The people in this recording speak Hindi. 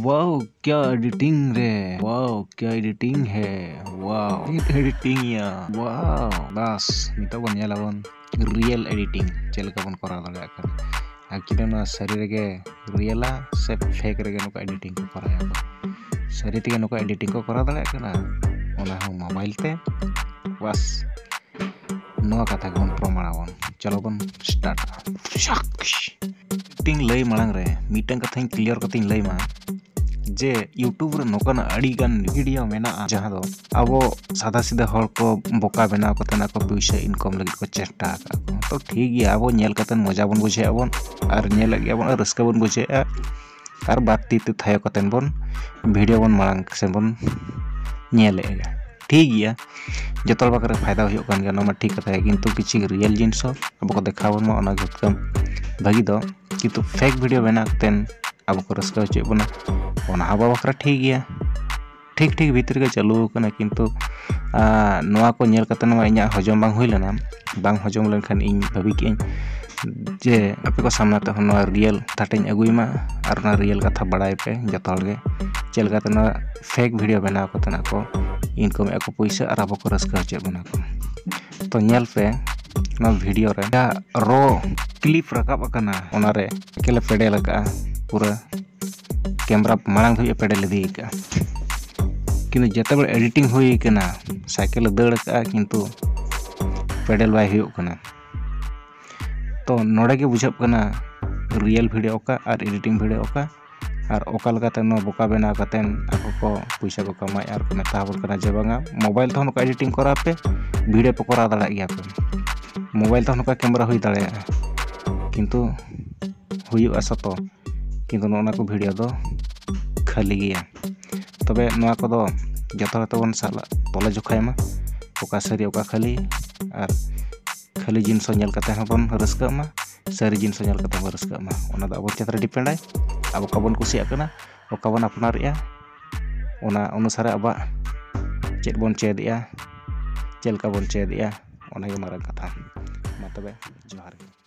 वाओ क्या एडिटिंग रे, वाओ क्या एडिटिंग है, वाओ एडिटिंग या वाओ बस नितो बन नेलाबन रियल एडिटिंग चेलका बन करा दाड़े आकन आकिना ना सरी रेगे रियला से फेक रेगे नुका एडिटिंग को कराया सरी तेगे नुका एडिटिंग को करा दाड़े आकना ओना हो मोबाइल ते बस नोआ कथा बन प्रमाणावन चलो बन स्टार्ट एडिटिंग लई मांग रे मीटन कथा क्लियर कथिंग लई मा जे यूट्यूब रे नोकान अड़ी गान वीडियो मेना जहां दो अब सादा सीधा हर को बोका बना को तना को पैसा इनकम लगी को चेष्टा तो ठीक गया अब नेल कतन मजा बन बुझे अबन और नेल लगी अबन रस्का बन बुझे और बाती ते थायो कतन बन वीडियो बन मांग से बन नेलेगा ठीक गया जतल बाकर फायदा हो कान गया नमा ठीक कथा है किंतु किछि रियल जिंस अब को देखावन मा ओना गतकम भागी दो किंतु फेक वीडियो बना कतन अब को रस्का चे बना ओना हवा बकरा ठीक गया ठीक ठीक भीतर के चालू कना किंतु नोआ को नेल कतन मा इኛ हजम बांग हुई लेना बांग हजम लेनखान इन भाभी कि जे आपे को सामना ते नोआ रियल थाटेñ अगुई मा और ना रियल कथा बड़ाई पे जतो हर गे चेल का तना फेक वीडियो बना कतना को इनकम को पैसा और अब को रस्का चे बना को तो नेल पे ना वीडियो रे रो क्लिप रकाब कना ओना रे केले पेडे लगा पूरा कैमरा मांग धुई पेडे लेदी का किंतु जते बड़ एडिटिंग हुई कना साइकिल दड़ का किंतु पेडल बाय हुई कना तो नोडे के बुझब कना रियल वीडियो का और एडिटिंग वीडियो का और ओका लगाते नो बोका बना कतेन ako को पैसा को कमाय और को मेता बन कना जे बांगा मोबाइल तो नुका एडिटिंग करा पे वीडियो पे करा दाड़ा गया पे मोबाइल तो नुका कैमरा हुई दाड़े किंतु हुई असतो किंतु नोना को वीडियो दो खाली गया तबे नोआ को दो जतो तो बन साला तोला जोखाय मा ओका सरी ओका खाली और खाली जिनसो नेल कते हबन रस्का मा सरी जिनसो नेल कते बन रस्का मा ओना द अब चेतरा डिपेंड आय अब कबन कुसिया कना ओकाबन अपनारिया ओना अनुसार अब चेद बन चेदिया चेलका बन चेदिया ओना गे मारन कथा मा तबे जोहार।